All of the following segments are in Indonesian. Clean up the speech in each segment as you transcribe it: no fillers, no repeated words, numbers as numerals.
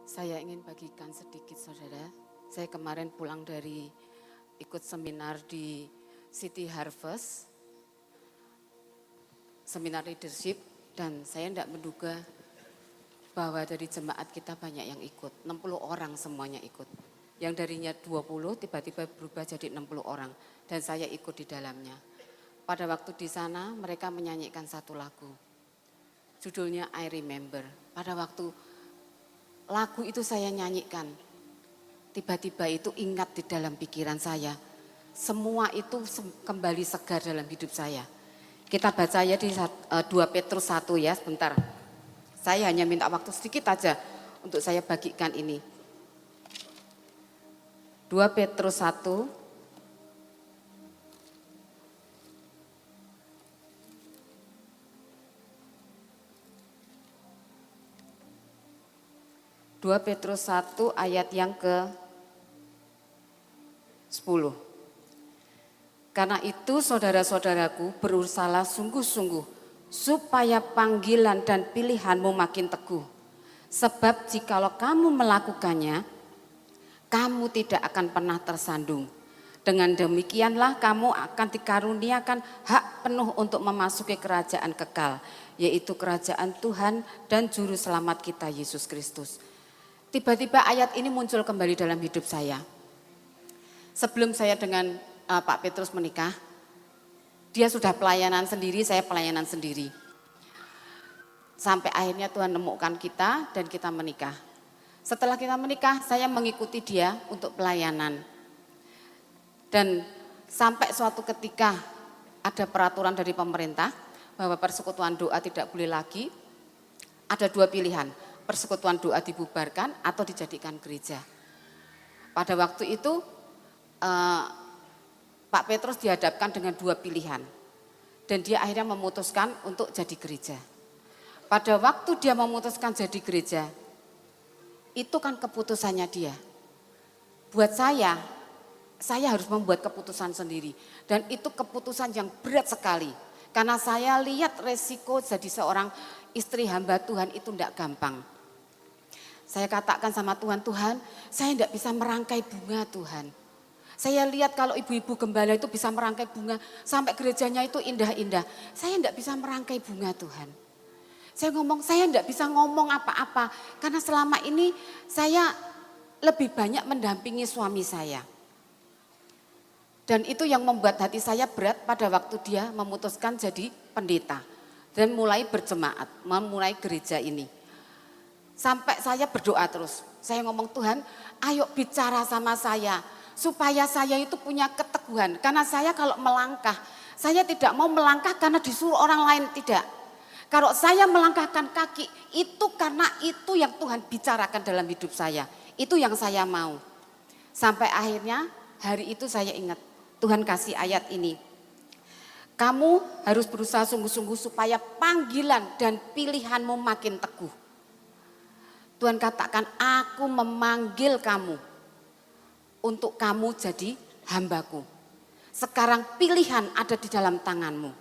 Saya ingin bagikan sedikit saudara. Saya kemarin pulang dari ikut seminar di City Harvest, seminar leadership, dan saya tidak menduga bahwa dari jemaat kita banyak yang ikut, 60 orang semuanya ikut. Yang darinya 20 tiba-tiba berubah jadi 60 orang dan saya ikut di dalamnya. Pada waktu di sana mereka menyanyikan satu lagu, judulnya I Remember. Pada waktu lagu itu saya nyanyikan, tiba-tiba itu ingat di dalam pikiran saya. Semua itu kembali segar dalam hidup saya. Kita baca ya di 2 Petrus 1 ya, sebentar. Saya hanya minta waktu sedikit aja untuk saya bagikan ini. 2 Petrus 1 2 Petrus 1 ayat yang ke-10. Karena itu saudara-saudaraku, berusahalah sungguh-sungguh supaya panggilan dan pilihanmu makin teguh. Sebab jikalau kamu melakukannya, kamu tidak akan pernah tersandung. Dengan demikianlah kamu akan dikaruniakan hak penuh untuk memasuki kerajaan kekal, yaitu kerajaan Tuhan dan Juru Selamat kita Yesus Kristus. Tiba-tiba ayat ini muncul kembali dalam hidup saya. Sebelum saya dengan Pak Petrus menikah, dia sudah pelayanan sendiri, saya pelayanan sendiri. Sampai akhirnya Tuhan menemukan kita dan kita menikah. Setelah kita menikah, saya mengikuti dia untuk pelayanan. Dan sampai suatu ketika ada peraturan dari pemerintah bahwa persekutuan doa tidak boleh lagi, ada 2 pilihan. Persekutuan doa dibubarkan atau dijadikan gereja. Pada waktu itu Pak Petrus dihadapkan dengan 2 pilihan dan dia akhirnya memutuskan untuk jadi gereja. Pada waktu dia memutuskan jadi gereja, itu kan keputusannya dia. Buat saya harus membuat keputusan sendiri dan itu keputusan yang berat sekali. Karena saya lihat resiko jadi seorang istri hamba Tuhan itu tidak gampang. Saya katakan sama Tuhan, Tuhan saya tidak bisa merangkai bunga Tuhan. Saya lihat kalau ibu-ibu gembala itu bisa merangkai bunga sampai gerejanya itu indah-indah. Saya tidak bisa merangkai bunga Tuhan. Saya tidak bisa ngomong apa-apa karena selama ini saya lebih banyak mendampingi suami saya. Dan itu yang membuat hati saya berat pada waktu dia memutuskan jadi pendeta dan mulai berjemaat, memulai gereja ini. Sampai saya berdoa terus, saya ngomong Tuhan ayo bicara sama saya supaya saya itu punya keteguhan. Karena saya kalau melangkah, saya tidak mau melangkah karena disuruh orang lain, tidak. Kalau saya melangkahkan kaki itu karena itu yang Tuhan bicarakan dalam hidup saya, itu yang saya mau. Sampai akhirnya hari itu saya ingat Tuhan kasih ayat ini. Kamu harus berusaha sungguh-sungguh supaya panggilan dan pilihanmu makin teguh. Tuhan katakan, aku memanggil kamu untuk kamu jadi hambaku. Sekarang pilihan ada di dalam tanganmu.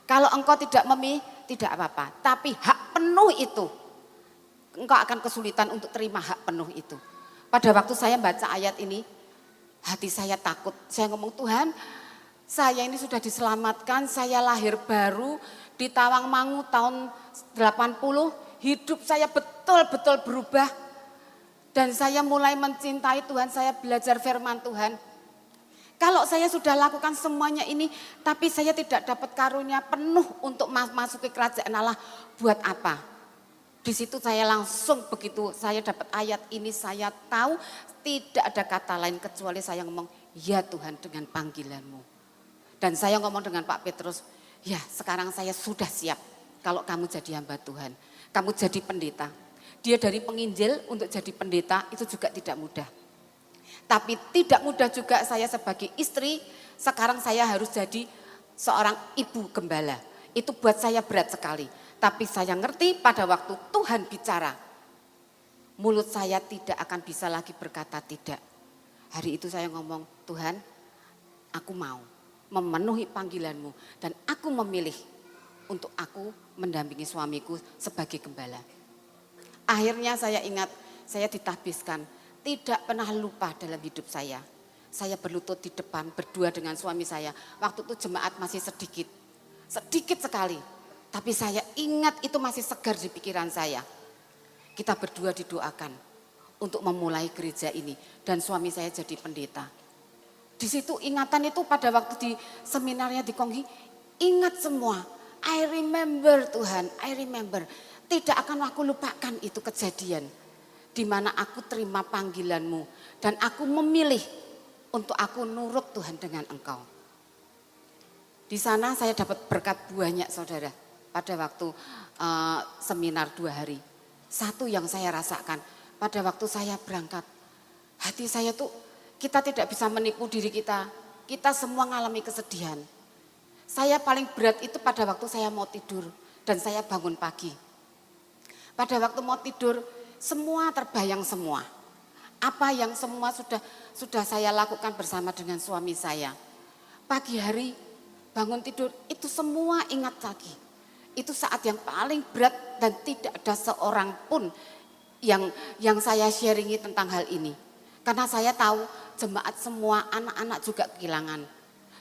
Kalau engkau tidak memilih, tidak apa-apa. Tapi hak penuh itu, engkau akan kesulitan untuk terima hak penuh itu. Pada waktu saya baca ayat ini, hati saya takut. Saya ngomong, Tuhan saya ini sudah diselamatkan, saya lahir baru di Tawangmangu tahun 80. Hidup saya betul-betul berubah dan saya mulai mencintai Tuhan, saya belajar firman Tuhan. Kalau saya sudah lakukan semuanya ini tapi saya tidak dapat karunia penuh untuk masuk ke kerajaan Allah, buat apa? Di situ saya langsung begitu saya dapat ayat ini saya tahu tidak ada kata lain kecuali saya ngomong, ya Tuhan dengan panggilanmu. Dan saya ngomong dengan Pak Petrus, ya sekarang saya sudah siap kalau kamu jadi hamba Tuhan. Kamu jadi pendeta. Dia dari penginjil untuk jadi pendeta itu juga tidak mudah. Tapi tidak mudah juga saya sebagai istri, sekarang saya harus jadi seorang ibu gembala. Itu buat saya berat sekali. Tapi saya ngerti pada waktu Tuhan bicara, mulut saya tidak akan bisa lagi berkata tidak. Hari itu saya ngomong, Tuhan aku mau memenuhi panggilanmu dan aku memilih untuk aku mendampingi suamiku sebagai gembala. Akhirnya saya ingat saya ditahbiskan. Tidak pernah lupa dalam hidup saya. Saya berlutut di depan berdua dengan suami saya. Waktu itu jemaat masih sedikit. Sedikit sekali. Tapi saya ingat itu masih segar di pikiran saya. Kita berdua didoakan untuk memulai gereja ini. Dan suami saya jadi pendeta. Di situ ingatan itu pada waktu di seminarnya di Konghi, ingat semua. I remember Tuhan, I remember. Tidak akan aku lupakan itu kejadian. Di mana aku terima panggilan-Mu. Dan aku memilih untuk aku nurut Tuhan dengan Engkau. Di sana saya dapat berkat banyak saudara. Pada waktu seminar 2 hari. Satu yang saya rasakan pada waktu saya berangkat. Hati saya tuh, kita tidak bisa menipu diri kita. Kita semua mengalami kesedihan. Saya paling berat itu pada waktu saya mau tidur. Dan saya bangun pagi. Pada waktu mau tidur, semua terbayang semua. Apa yang semua sudah saya lakukan bersama dengan suami saya. Pagi hari bangun tidur itu semua ingat lagi. Itu saat yang paling berat dan tidak ada seorang pun yang saya sharingi tentang hal ini. Karena saya tahu jemaat semua anak-anak juga kehilangan.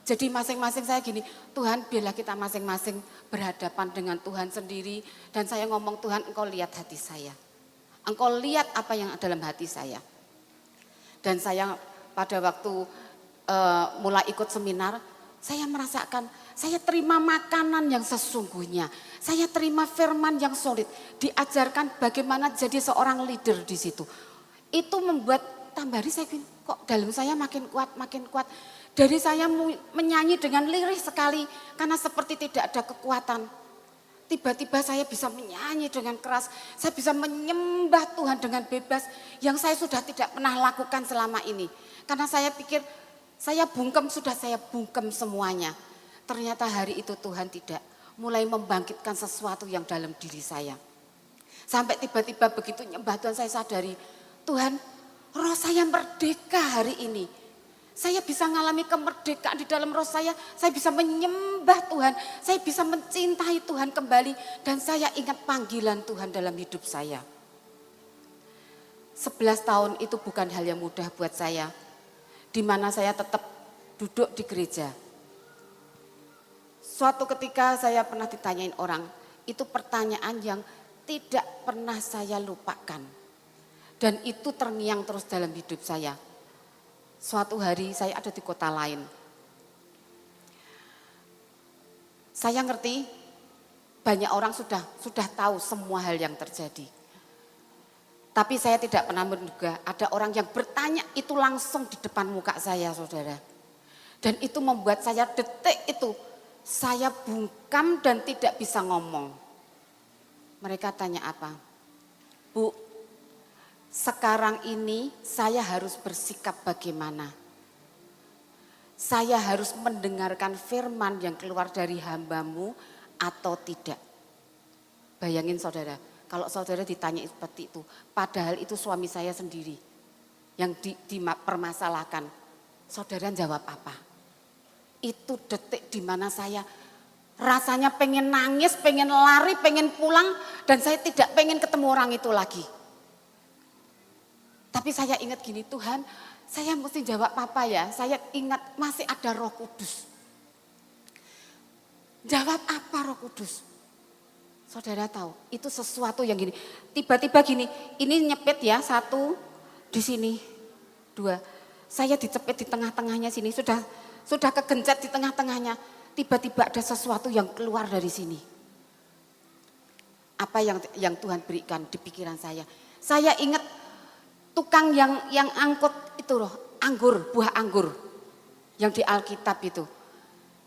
Jadi masing-masing saya gini, Tuhan biarlah kita masing-masing berhadapan dengan Tuhan sendiri. Dan saya ngomong, Tuhan Engkau lihat hati saya. Engkau lihat apa yang ada dalam hati saya. Dan saya pada waktu mulai ikut seminar, saya merasakan, saya terima makanan yang sesungguhnya. Saya terima firman yang solid. Diajarkan bagaimana jadi seorang leader di situ. Itu membuat tambah hari saya gini, kok dalam saya makin kuat, makin kuat. Dari saya menyanyi dengan lirih sekali, karena seperti tidak ada kekuatan. Tiba-tiba saya bisa menyanyi dengan keras, saya bisa menyembah Tuhan dengan bebas yang saya sudah tidak pernah lakukan selama ini. Karena saya pikir saya sudah saya bungkem semuanya. Ternyata hari itu Tuhan tidak, mulai membangkitkan sesuatu yang dalam diri saya. Sampai tiba-tiba begitu nyembah Tuhan saya sadari, Tuhan roh saya merdeka hari ini. Saya bisa mengalami kemerdekaan di dalam roh saya bisa menyembah Tuhan, saya bisa mencintai Tuhan kembali, dan saya ingat panggilan Tuhan dalam hidup saya. 11 tahun itu bukan hal yang mudah buat saya, di mana saya tetap duduk di gereja. Suatu ketika saya pernah ditanyain orang, itu pertanyaan yang tidak pernah saya lupakan. Dan itu terngiang terus dalam hidup saya. Suatu hari saya ada di kota lain. Saya ngerti banyak orang sudah tahu semua hal yang terjadi. Tapi saya tidak pernah menduga ada orang yang bertanya itu langsung di depan muka saya, saudara. Dan itu membuat saya detik itu, saya bungkam dan tidak bisa ngomong. Mereka tanya apa? Bu, sekarang ini saya harus bersikap bagaimana? Saya harus mendengarkan firman yang keluar dari hamba-Mu atau tidak? Bayangin saudara, kalau saudara ditanya seperti itu, padahal itu suami saya sendiri yang dipermasalahkan. Saudara jawab apa? Itu detik di mana saya rasanya pengen nangis, pengen lari, pengen pulang, dan saya tidak pengen ketemu orang itu lagi. Tapi saya ingat gini, Tuhan, saya mesti jawab apa ya? Saya ingat masih ada Roh Kudus. Jawab apa Roh Kudus? Saudara tahu, itu sesuatu yang gini. Tiba-tiba gini, ini nyepit ya, 1 di sini, 2. Saya dicepit di tengah-tengahnya sini, sudah kegencet di tengah-tengahnya. Tiba-tiba ada sesuatu yang keluar dari sini. Apa yang Tuhan berikan di pikiran saya? Saya ingat tukang yang angkut itu loh, buah anggur yang di Alkitab itu.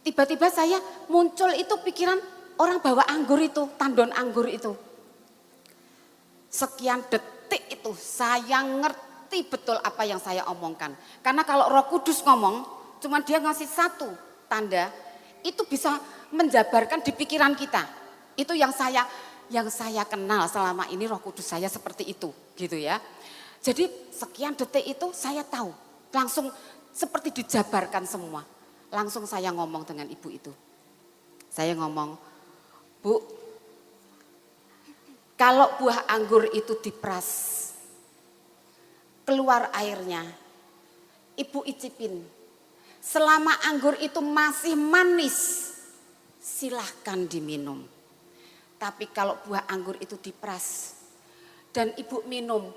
Tiba-tiba saya muncul itu pikiran orang bawa anggur itu, tandon anggur itu. Sekian detik itu saya ngerti betul apa yang saya omongkan. Karena kalau Roh Kudus ngomong, cuma dia ngasih 1 tanda, itu bisa menjabarkan di pikiran kita. Itu yang saya kenal selama ini, Roh Kudus saya seperti itu, gitu ya. Jadi sekian detik itu saya tahu, langsung seperti dijabarkan semua. Langsung saya ngomong dengan ibu itu. Saya ngomong, Bu, kalau buah anggur itu diperas, keluar airnya. Ibu icipin, selama anggur itu masih manis, silahkan diminum. Tapi kalau buah anggur itu diperas dan ibu minum,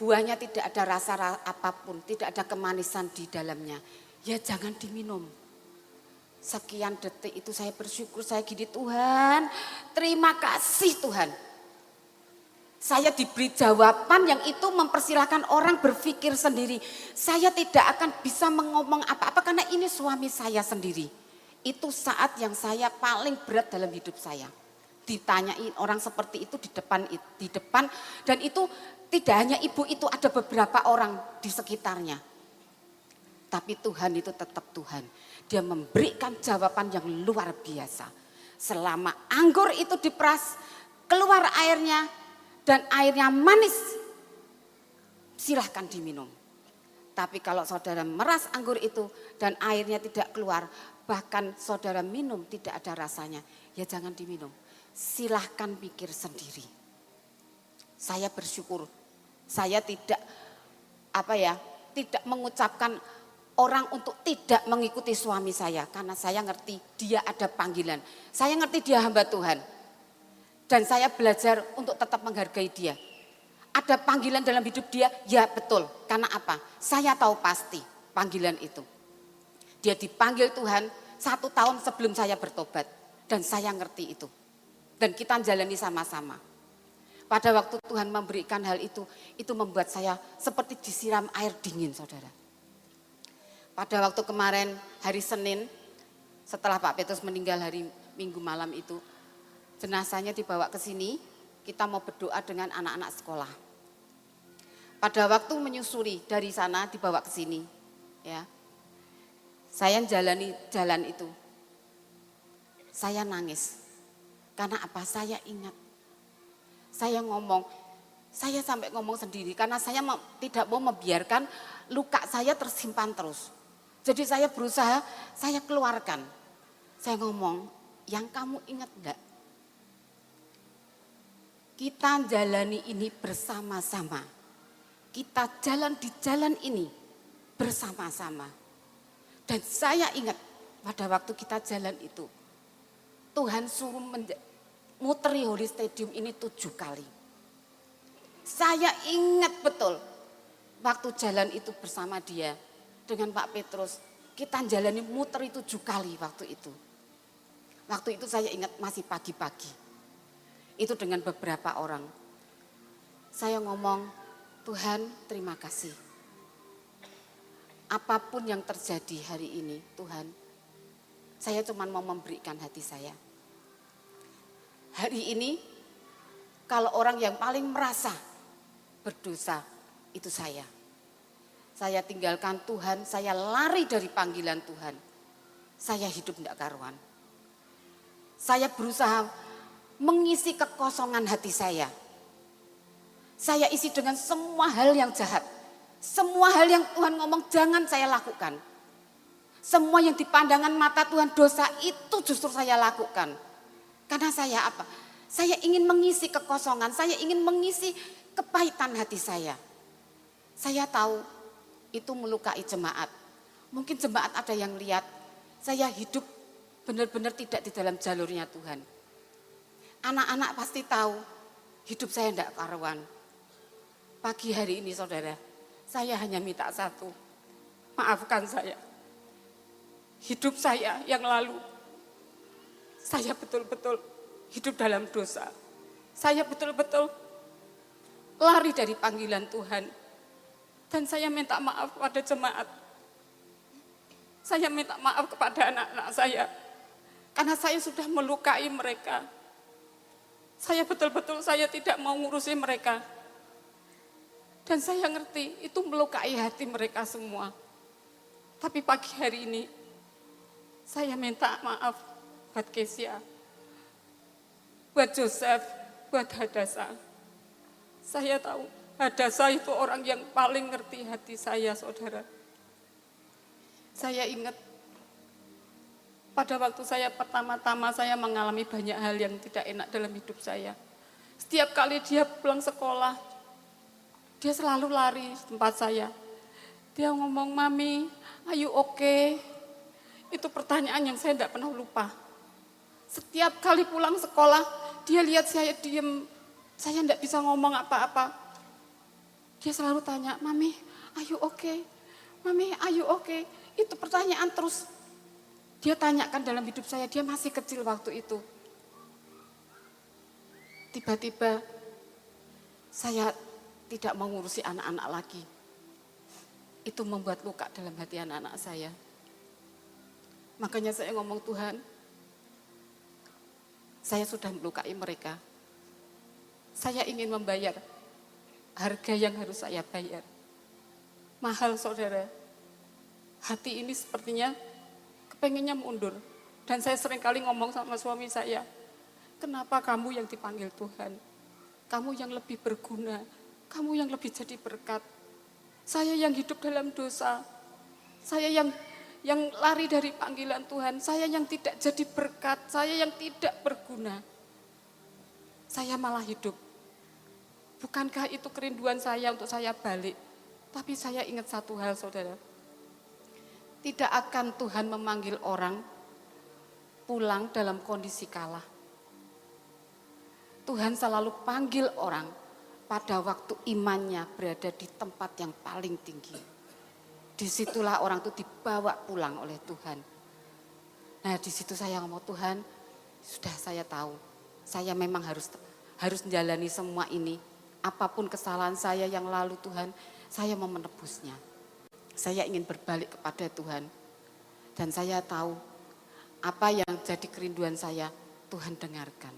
buahnya tidak ada rasa apapun, tidak ada kemanisan di dalamnya, ya jangan diminum. Sekian detik itu saya bersyukur, saya gini, Tuhan, terima kasih Tuhan. Saya diberi jawaban yang itu mempersilahkan orang berpikir sendiri. Saya tidak akan bisa mengomong apa-apa karena ini suami saya sendiri. Itu saat yang saya paling berat dalam hidup saya. Ditanyai orang seperti itu di depan dan itu tidak hanya ibu itu, ada beberapa orang di sekitarnya. Tapi Tuhan itu tetap Tuhan. Dia memberikan jawaban yang luar biasa. Selama anggur itu diperas, keluar airnya dan airnya manis, silahkan diminum. Tapi kalau saudara meras anggur itu dan airnya tidak keluar, bahkan saudara minum tidak ada rasanya, ya jangan diminum. Silahkan pikir sendiri. Saya bersyukur, saya tidak tidak mengucapkan orang untuk tidak mengikuti suami saya, karena saya ngerti dia ada panggilan. Saya ngerti dia hamba Tuhan. Dan saya belajar untuk tetap menghargai dia. Ada panggilan dalam hidup dia, ya betul. Karena apa? Saya tahu pasti panggilan itu. Dia dipanggil Tuhan 1 tahun sebelum saya bertobat. Dan saya ngerti itu. Dan kita jalani sama-sama. Pada waktu Tuhan memberikan hal itu membuat saya seperti disiram air dingin, saudara. Pada waktu kemarin hari Senin, setelah Pak Petrus meninggal hari Minggu malam itu, jenazahnya dibawa ke sini, kita mau berdoa dengan anak-anak sekolah. Pada waktu menyusuri dari sana dibawa ke sini, ya. Saya jalani jalan itu. Saya nangis. Karena apa? Saya ingat. Saya sampai ngomong sendiri karena saya tidak mau membiarkan luka saya tersimpan terus. Jadi saya berusaha, saya keluarkan. Saya ngomong, yang kamu ingat enggak? Kita jalani ini bersama-sama. Kita jalan di jalan ini bersama-sama. Dan saya ingat pada waktu kita jalan itu, Tuhan suruh muteri Holy Stadium ini 7 kali. Saya ingat betul waktu jalan itu bersama dia dengan Pak Petrus. Kita jalani muteri 7 kali waktu itu. Waktu itu saya ingat masih pagi-pagi. Itu dengan beberapa orang. Saya ngomong, Tuhan terima kasih. Apapun yang terjadi hari ini, Tuhan, saya cuma mau memberikan hati saya. Hari ini, kalau orang yang paling merasa berdosa, itu saya. Saya tinggalkan Tuhan, saya lari dari panggilan Tuhan. Saya hidup tidak karuan. Saya berusaha mengisi kekosongan hati saya. Saya isi dengan semua hal yang jahat. Semua hal yang Tuhan ngomong jangan saya lakukan. Semua yang dipandangan mata Tuhan dosa itu justru saya lakukan. Karena saya apa? Saya ingin mengisi kekosongan, saya ingin mengisi kepahitan hati saya. Saya tahu itu melukai jemaat. Mungkin jemaat ada yang lihat saya hidup benar-benar tidak di dalam jalurnya Tuhan. Anak-anak pasti tahu hidup saya tidak karuan. Pagi hari ini saudara, saya hanya minta satu, maafkan saya. Hidup saya yang lalu, saya betul-betul hidup dalam dosa. Saya betul-betul lari dari panggilan Tuhan. Dan saya minta maaf kepada jemaat. Saya minta maaf kepada anak-anak saya. Karena saya sudah melukai mereka. Saya betul-betul saya tidak mau ngurusi mereka. Dan saya ngerti itu melukai hati mereka semua. Tapi pagi hari ini saya minta maaf buat Kesia, buat Joseph, buat Hadasa. Saya tahu Hadasa itu orang yang paling ngerti hati saya, saudara. Saya ingat pada waktu saya pertama-tama saya mengalami banyak hal yang tidak enak dalam hidup saya. Setiap kali dia pulang sekolah, Dia selalu lari di tempat saya. Dia ngomong, "Mami, are you okay?" Itu pertanyaan yang saya tidak pernah lupa. Setiap kali pulang sekolah, dia lihat saya diem, saya tidak bisa ngomong apa-apa. Dia selalu tanya, "Mami, are you okay? Mami, are you okay?" Itu pertanyaan terus dia tanyakan dalam hidup saya, dia masih kecil waktu itu. Tiba-tiba saya tidak mengurusi anak-anak lagi. Itu membuat luka dalam hati anak-anak saya. Makanya saya ngomong, Tuhan, saya sudah melukai mereka. Saya ingin membayar harga yang harus saya bayar. Mahal, saudara. Hati ini sepertinya kepengennya mundur. Dan saya seringkali ngomong sama suami saya, kenapa kamu yang dipanggil Tuhan? Kamu yang lebih berguna, kamu yang lebih jadi berkat. Saya yang hidup dalam dosa, saya yang lari dari panggilan Tuhan, saya yang tidak jadi berkat, saya yang tidak berguna. Saya malah hidup. Bukankah itu kerinduan saya untuk saya balik? Tapi saya ingat satu hal, saudara. Tidak akan Tuhan memanggil orang pulang dalam kondisi kalah. Tuhan selalu panggil orang pada waktu imannya berada di tempat yang paling tinggi. Disitulah orang itu dibawa pulang oleh Tuhan. Nah, di situ saya ngomong, Tuhan, sudah saya tahu, saya memang harus menjalani semua ini. Apapun kesalahan saya yang lalu, Tuhan, saya mau menebusnya. Saya ingin berbalik kepada Tuhan. Dan saya tahu apa yang jadi kerinduan saya, Tuhan dengarkan.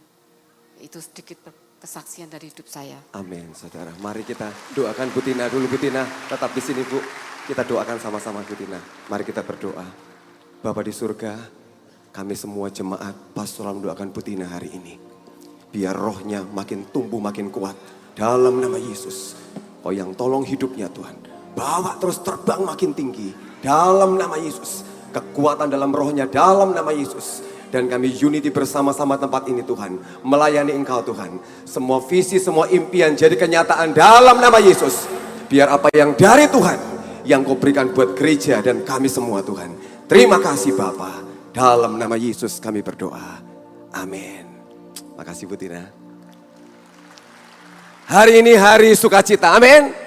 Itu sedikit kesaksian dari hidup saya. Amin, saudara. Mari kita doakan Bu Tina dulu. Bu Tina, tetap di sini, Bu. Kita doakan sama-sama Bu Tina. Mari kita berdoa. Bapa di surga, kami semua jemaat pastoral mendoakan Bu Tina hari ini. Biar rohnya makin tumbuh, makin kuat. Dalam nama Yesus. Oh yang tolong hidupnya Tuhan. Bawa terus terbang makin tinggi. Dalam nama Yesus. Kekuatan dalam rohnya dalam nama Yesus. Dan kami unity bersama-sama tempat ini Tuhan. Melayani Engkau Tuhan. Semua visi, semua impian jadi kenyataan dalam nama Yesus. Biar apa yang dari Tuhan yang Kau berikan buat gereja dan kami semua Tuhan. Terima kasih Bapa. Dalam nama Yesus kami berdoa. Amin. Makasih Bu Tina. Hari ini hari sukacita. Amin.